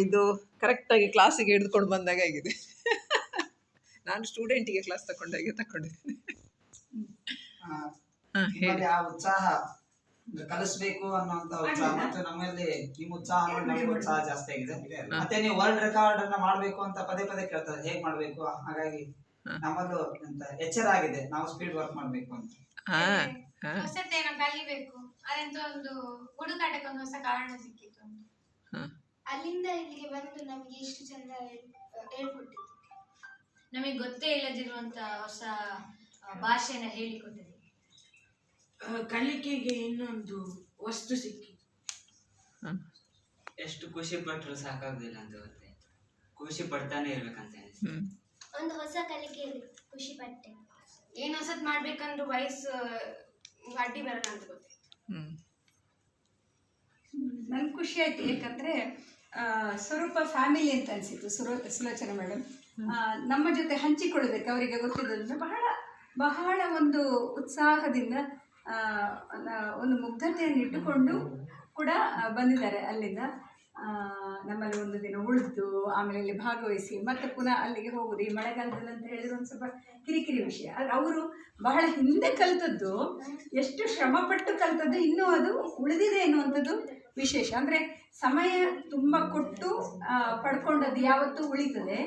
ಇದು ಕರೆಕ್ಟಾಗಿ ಕ್ಲಾಸಿಗೆ ಹಿಡಿದುಕೊಂಡು ಬಂದಾಗ ಆಗಿದೆ. ನಾನು ಸ್ಟೂಡೆಂಟಿಗೆ ಕ್ಲಾಸ್ ತಗೊಂಡಿದ್ದೀನಿ. ನಿಮ್ಮಲ್ಲಿ ಆ ಉತ್ಸಾಹ ಕಲಿಸ್ಬೇಕು ಅನ್ನೋಂತ ಉತ್ಸಾಹ ಮತ್ತು ನಮ್ಮಲ್ಲಿ ನಿಮ್ಮ ಉತ್ಸಾಹ ನೋಡಿ ನಮಗೆ ಉತ್ಸಾಹ ಜಾಸ್ತಿ ಆಗಿದೆ. ಮತ್ತೆ ನೀವು ವರ್ಲ್ಡ್ ರೆಕಾರ್ಡ್ ಅನ್ನ ಮಾಡ್ಬೇಕು ಅಂತ ಪದೇ ಪದೇ ಕೇಳ್ತಾರೆ, ಹೇಗ್ ಮಾಡ್ಬೇಕು? ಹಾಗಾಗಿ ನಮ್ಮದು ಎಚ್ಚರ ಆಗಿದೆ, ನಾವು ಸ್ಪೀಡ್ ವರ್ಕ್ ಮಾಡ್ಬೇಕು ಅಂತ. ಹೊಸತೇನೋ ಕಲಿಬೇಕು ಅದಂತ ಒಂದು ಹುಡುಕಾಟಕ್ಕೆ ಒಂದು ಹೊಸ ಕಾರಣ ಸಿಕ್ಕಿತ್ತು. ಅಲ್ಲಿಂದ ಇಲ್ಲಿಗೆ ಬಂದು ನಮಗೆ ಎಷ್ಟು ಚಂದ ಹೇಳ್ಕೊಟ್ಟಿತ್ತು. ನಮಗೆ ಗೊತ್ತೇ ಇಲ್ಲದಿರುವಂತ ಹೊಸ ಭಾಷೆನ ಹೇಳಿಕೊಟ್ಟಿದೆ. ಕಲಿಕೆಗೆ ಇನ್ನೊಂದು ವಸ್ತು ಸಿಕ್ಕಿತು. ಎಷ್ಟು ಖುಷಿ ಪಟ್ಟರು ಸಾಕಾಗುದಿಲ್ಲ ಅಂತ ಗೊತ್ತಾಯ್ತು. ಖುಷಿ ಪಡ್ತಾನೆ ಇರ್ಬೇಕಂತ ಒಂದು ಹೊಸ ಕಲಿಕೆಯಲ್ಲಿ ಖುಷಿ ಪಟ್ಟೆ. ಏನು ಹೊಸತ್ ಮಾಡ್ಬೇಕಂದ್ರೂ ವಯಸ್ಸು ಅಡ್ಡಿ ಬರಲ್ಲ ಅಂತ ಗೊತ್ತಾಯ್ತು. ನನ್ಗೆ ಖುಷಿ ಆಯ್ತು, ಯಾಕಂದ್ರೆ ಸ್ವರೂಪ ಫ್ಯಾಮಿಲಿ ಅಂತ ಅನಿಸಿತು. ಸುಲೋಚನಾ ಮೇಡಮ್ ನಮ್ಮ ಜೊತೆ ಹಂಚಿಕೊಳ್ಳಬೇಕು, ಅವರಿಗೆ ಗೊತ್ತಿದ್ದರಿಂದ ಬಹಳ ಒಂದು ಉತ್ಸಾಹದಿಂದ ಒಂದು ಮುಗ್ಧತೆಯನ್ನು ಇಟ್ಟುಕೊಂಡು ಕೂಡ ಬಂದಿದ್ದಾರೆ. ಅಲ್ಲಿಂದ ನಮ್ಮಲ್ಲಿ ಒಂದು ದಿನ ಉಳಿದು ಆಮೇಲೆ ಅಲ್ಲಿ ಭಾಗವಹಿಸಿ ಮತ್ತೆ ಪುನಃ ಅಲ್ಲಿಗೆ ಹೋಗುದು. ಈ ಮಳೆಗಾಲದಲ್ಲಿ ಅಂತ ಹೇಳಿದ್ರೆ ಒಂದು ಸ್ವಲ್ಪ ಕಿರಿಕಿರಿ ವಿಷಯ. ಆದರೆ ಅವರು ಬಹಳ ಹಿಂದೆ ಕಲಿತದ್ದು, ಎಷ್ಟು ಶ್ರಮಪಟ್ಟು ಕಲಿತದ್ದು ಇನ್ನೂ ಅದು ಉಳಿದಿದೆ ಎನ್ನುವಂಥದ್ದು ವಿಶೇಷ. ಅಂದರೆ ಸಮಯ ತುಂಬ ಕೊಟ್ಟು ಪಡ್ಕೊಂಡದ್ದು ಯಾವತ್ತೂ ಉಳಿತದೆ.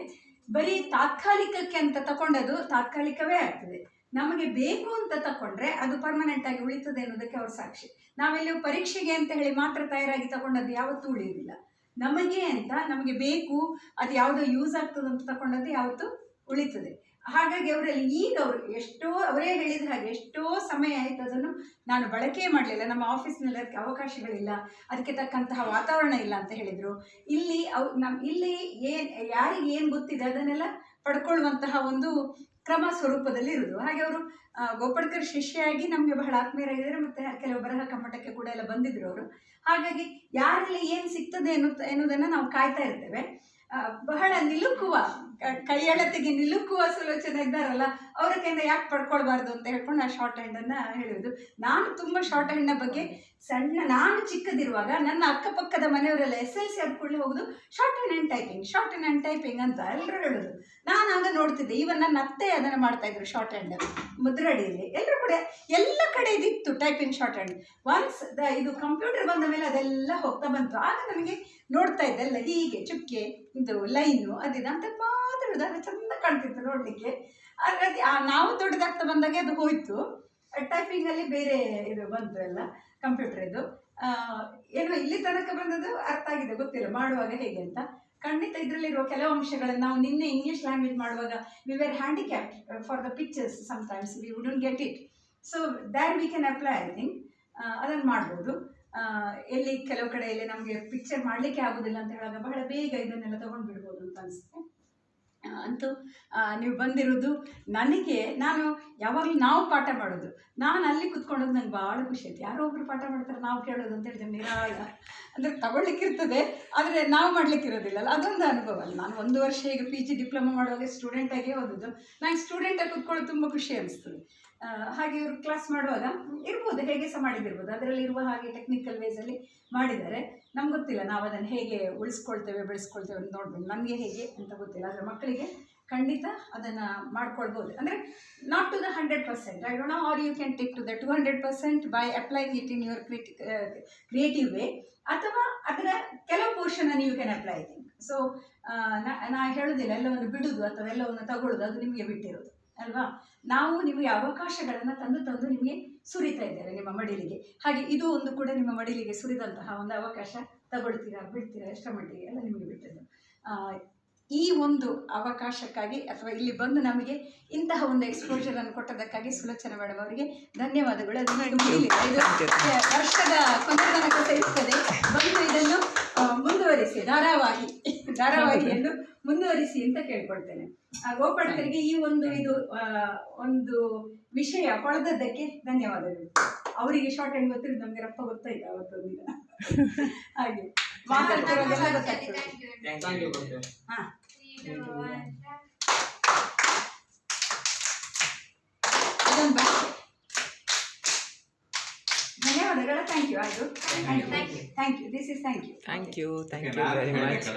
ಬರೀ ತಾತ್ಕಾಲಿಕಕ್ಕೆ ಅಂತ ತಗೊಂಡದ್ದು ತಾತ್ಕಾಲಿಕವೇ ಆಗ್ತದೆ. ನಮಗೆ ಬೇಕು ಅಂತ ತಗೊಂಡ್ರೆ ಅದು ಪರ್ಮನೆಂಟ್ ಆಗಿ ಉಳಿತದೆ ಅನ್ನೋದಕ್ಕೆ ಅವ್ರ ಸಾಕ್ಷಿ. ನಾವೆಲ್ಲೂ ಪರೀಕ್ಷೆಗೆ ಅಂತ ಹೇಳಿ ಮಾತ್ರ ತಯಾರಾಗಿ ತಗೊಂಡದ್ದು ಯಾವತ್ತೂ ಉಳಿಯುವುದಿಲ್ಲ. ನಮಗೆ ಅಂತ ನಮಗೆ ಬೇಕು, ಅದು ಯಾವುದೋ ಯೂಸ್ ಆಗ್ತದೆ ಅಂತ ತಗೊಂಡದ್ದು ಯಾವತ್ತೂ ಉಳಿತದೆ. ಹಾಗಾಗಿ ಅವರಲ್ಲಿ ಈಗ ಅವರು ಎಷ್ಟೋ, ಅವರೇ ಹೇಳಿದ ಹಾಗೆ ಎಷ್ಟೋ ಸಮಯ ಆಯಿತು ಅದನ್ನು ನಾನು ಬಳಕೆ ಮಾಡಲಿಲ್ಲ. ನಮ್ಮ ಆಫೀಸ್ನಲ್ಲಿ ಅದಕ್ಕೆ ಅವಕಾಶಗಳಿಲ್ಲ, ಅದಕ್ಕೆ ತಕ್ಕಂತಹ ವಾತಾವರಣ ಇಲ್ಲ ಅಂತ ಹೇಳಿದರು. ಇಲ್ಲಿ ಇಲ್ಲಿ ಯಾರಿಗೆ ಏನು ಗೊತ್ತಿದೆ ಅದನ್ನೆಲ್ಲ ಪಡ್ಕೊಳ್ಳುವಂತಹ ಒಂದು ಕ್ರಮ ಸ್ವರೂಪದಲ್ಲಿ ಇರೋದು. ಹಾಗೆ ಅವರು ಗೋಪಡ್ಕರ್ ಶಿಷ್ಯಾಗಿ ನಮಗೆ ಬಹಳ ಆತ್ಮೀಯರಾಗಿದ್ದಾರೆ. ಮತ್ತು ಕೆಲವು ಬರಹ ಕಮ್ಮಟಕ್ಕೆ ಕೂಡ ಎಲ್ಲ ಬಂದಿದ್ರು ಅವರು. ಹಾಗಾಗಿ ಯಾರಲ್ಲಿ ಏನು ಸಿಗ್ತದೆ ಎನ್ನುವುದನ್ನು ನಾವು ಕಾಯ್ತಾ ಇರ್ತೇವೆ. ಬಹಳ ನಿಲುಕುವ, ಕೈಯಳತೆಗೆ ನಿಲುಕುವ ಸುಲೋಚನೆ ಇದ್ದಾರಲ್ಲ, ಅವರ ಕೈಯಿಂದ ಯಾಕೆ ಪಡ್ಕೊಳ್ಬಾರ್ದು ಅಂತ ಹೇಳ್ಕೊಂಡು ಆ ಶಾರ್ಟ್ ಹ್ಯಾಂಡನ್ನು ಹೇಳುವುದು. ನಾನು ತುಂಬ ಶಾರ್ಟ್ ಹ್ಯಾಂಡ್ನ ಬಗ್ಗೆ ನಾನು ಚಿಕ್ಕದಿರುವಾಗ ನನ್ನ ಅಕ್ಕಪಕ್ಕದ ಮನೆಯವರೆಲ್ಲ SLC ಆದ ಕೂಡಲೇ ಹೋಗೋದು ಶಾರ್ಟ್ ಹ್ಯಾಂಡ್ ಆ್ಯಂಡ್ ಟೈಪಿಂಗ್ ಅಂತ ಎಲ್ಲರೂ ಹೇಳೋದು. ನಾನು ಆಗ ನೋಡ್ತಿದ್ದೆ. ಈವನ್ ನನ್ನ ಅತ್ತೆ ಅದನ್ನು ಮಾಡ್ತಾಯಿದ್ರು, ಶಾರ್ಟ್ ಹ್ಯಾಂಡ್ ಮುದ್ರಡಿಯಲ್ಲಿ ಎಲ್ಲರೂ ಕೂಡ ಎಲ್ಲ ಕಡೆ ಇದಿತ್ತು ಟೈಪಿಂಗ್ ಶಾರ್ಟ್ ಹ್ಯಾಂಡ್. ಒನ್ಸ್ ಇದು ಕಂಪ್ಯೂಟರ್ ಬಂದ ಮೇಲೆ ಅದೆಲ್ಲ ಹೋಗ್ತಾ ಬಂತು. ಆಗ ನಮಗೆ ನೋಡ್ತಾ ಇದ್ದೆ ಎಲ್ಲ ಹೀಗೆ ಚುಕ್ಕೆ ಇದು ಲೈನು ಅದಿದೆ ಅಂತ ಮಾತಾಡೋದು, ಅದು ಚೆಂದ ಕಾಣ್ತಿತ್ತು ನೋಡಲಿಕ್ಕೆ. ಆದರೆ ನಾವು ದೊಡ್ಡದಾಗ್ತಾ ಬಂದಾಗೆ ಅದು ಹೋಯಿತು. ಟೈಪಿಂಗಲ್ಲಿ ಬೇರೆ ಇದು ಬಂತು ಎಲ್ಲ ಕಂಪ್ಯೂಟರ್ ಇದು. ಏನೋ ಇಲ್ಲಿ ತನಕ ಬಂದದ್ದು ಅರ್ಥ ಆಗಿದೆ, ಗೊತ್ತಿಲ್ಲ ಮಾಡುವಾಗ ಹೇಗೆ ಅಂತ. ಖಂಡಿತ ಇದರಲ್ಲಿರುವ ಕೆಲವು ಅಂಶಗಳನ್ನು ನಾವು ನಿನ್ನೆ ಇಂಗ್ಲೀಷ್ ಲ್ಯಾಂಗ್ವೇಜ್ ಮಾಡುವಾಗ we were handicapped for the pictures. Sometimes we wouldn't get it. So that we can apply. I think ಅದನ್ನು ಮಾಡ್ಬೋದು. ಎಲ್ಲಿ ಕೆಲವು ಕಡೆಯಲ್ಲಿ ನಮಗೆ ಪಿಕ್ಚರ್ ಮಾಡಲಿಕ್ಕೆ ಆಗೋದಿಲ್ಲ ಅಂತ ಹೇಳುವಾಗ ಬಹಳ ಬೇಗ ಇದನ್ನೆಲ್ಲ ತೊಗೊಂಡು ಬಿಡ್ಬೋದು ಅಂತ ಅನಿಸುತ್ತೆ. ಅಂತೂ ನೀವು ಬಂದಿರೋದು ನನಗೆ, ನಾನು ಯಾವಾಗಲೂ ನಾವು ಪಾಠ ಮಾಡೋದು, ನಾನು ಅಲ್ಲಿ ಕೂತ್ಕೊಂಡೋದು ನಂಗೆ ಭಾಳ ಖುಷಿ ಆಯ್ತು. ಯಾರೋ ಒಬ್ರು ಪಾಠ ಮಾಡ್ತಾರೆ, ನಾವು ಕೇಳೋದು ಅಂತ ಹೇಳಿದ್ರೆ ನಿರಾಳ. ಅಂದರೆ ತಗೊಳ್ಲಿಕ್ಕಿರ್ತದೆ, ಆದರೆ ನಾವು ಮಾಡಲಿಕ್ಕಿರೋದಿಲ್ಲಲ್ಲ, ಅದೊಂದು ಅನುಭವ ಅಲ್ಲ. ನಾನು 1 ವರ್ಷ ಈಗ PG ಡಿಪ್ಲೊಮಾ ಮಾಡುವಾಗ ಸ್ಟೂಡೆಂಟಾಗೇ ಓದೋದು. ನಂಗೆ ಸ್ಟೂಡೆಂಟಾಗಿ ಕೂತ್ಕೊಳ್ಳೋದು ತುಂಬ ಖುಷಿ ಅನಿಸ್ತದೆ. ಹಾಗೆ ಇವರು ಕ್ಲಾಸ್ ಮಾಡುವಾಗ ಇರ್ಬೋದು, ಹೇಗೆ ಸಹ ಮಾಡಿದಿರ್ಬೋದು. ಅದರಲ್ಲಿ ಇರುವ ಹಾಗೆ ಟೆಕ್ನಿಕಲ್ ವೇಸಲ್ಲಿ ಮಾಡಿದ್ದಾರೆ. ನಮ್ಗೆ ಗೊತ್ತಿಲ್ಲ ನಾವು ಅದನ್ನು ಹೇಗೆ ಉಳಿಸ್ಕೊಳ್ತೇವೆ ಬೆಳೆಸ್ಕೊಳ್ತೇವೆ ಅಂತ ನೋಡ್ಬೇಕು. ನನಗೆ ಹೇಗೆ ಅಂತ ಗೊತ್ತಿಲ್ಲ, ಆದರೆ ಮಕ್ಕಳಿಗೆ ಖಂಡಿತ ಅದನ್ನು ಮಾಡ್ಕೊಳ್ಬೋದು. ಅಂದರೆ not to the 100%, I don't know, or you can take to the 200% by applying it in your creative way, ಅಥವಾ ಅದರ ಕೆಲವು ಪೋರ್ಷನನ್ನು you can apply. I think so ನಾ ಹೇಳೋದಿಲ್ಲ ಎಲ್ಲವನ್ನು ಬಿಡೋದು ಅಥವಾ ಎಲ್ಲವನ್ನು ತಗೊಳ್ಳೋದು, ಅದು ನಿಮಗೆ ಬಿಟ್ಟಿರೋದು ಅಲ್ವಾ. ನಾವು ನಿಮಗೆ ಅವಕಾಶಗಳನ್ನು ತಂದು ನಿಮಗೆ ಸುರಿತಾ ಇದ್ದೇವೆ ನಿಮ್ಮ ಮಡಿಲಿಗೆ. ಹಾಗೆ ಇದು ಒಂದು ಕೂಡ ನಿಮ್ಮ ಮಡಿಲಿಗೆ ಸುರಿದಂತಹ ಒಂದು ಅವಕಾಶ. ತಗೊಳ್ತೀರಾ ಬಿಡ್ತೀರಾ ಎಷ್ಟರ ಮಟ್ಟಿಗೆ ಎಲ್ಲ ನಿಮಗೆ ಬಿಟ್ಟದ್ದು. ಈ ಒಂದು ಅವಕಾಶಕ್ಕಾಗಿ ಅಥವಾ ಇಲ್ಲಿ ಬಂದು ನಮಗೆ ಇಂತಹ ಒಂದು ಎಕ್ಸ್ಪೋಜರನ್ನು ಕೊಟ್ಟದಕ್ಕಾಗಿ ಸುಲೋಚನಾ ಮೇಡಮ್ ಅವರಿಗೆ ಧನ್ಯವಾದಗಳು. ಅದು ಮುಗಿಲಿಲ್ಲ, ಇದು ವರ್ಷದ ಕೊನೆ ತನಕ ಇರ್ತದೆ. ಬಂದು ಇದನ್ನು ಮುಂದುವರಿಸಿ, ಧಾರಾವಾಹಿಯನ್ನು ಮುಂದುವರಿಸಿ ಅಂತ ಕೇಳ್ಕೊಳ್ತೇನೆ. ಗೋಪಾಳ್ಕರಿಗೆ ಈ ಒಂದು ವಿಷಯ ಹೊಳೆದದ್ದಕ್ಕೆ ಧನ್ಯವಾದಗಳು. ಅವರಿಗೆ ಶಾರ್ಟ್ ಹ್ಯಾಂಡ್ ಗೊತ್ತಿರೋದು, ನಮಗೆ ರಪ್ಪ ಗೊತ್ತಾಯ್ತು ಅವತ್ತೊಂದಿನ. ಹಾಗೆ ಮಾತಾಡ್ತಿರೋದೆಲ್ಲ ಗೊತ್ತಾಗ್ತದೆ. ಹಾಂ, ಅದೊಂದು ಭಾಷೆ. ಧನ್ಯವಾದಗಳು. Thank you. ಆಯಿತು, thank you. This is thank you very much.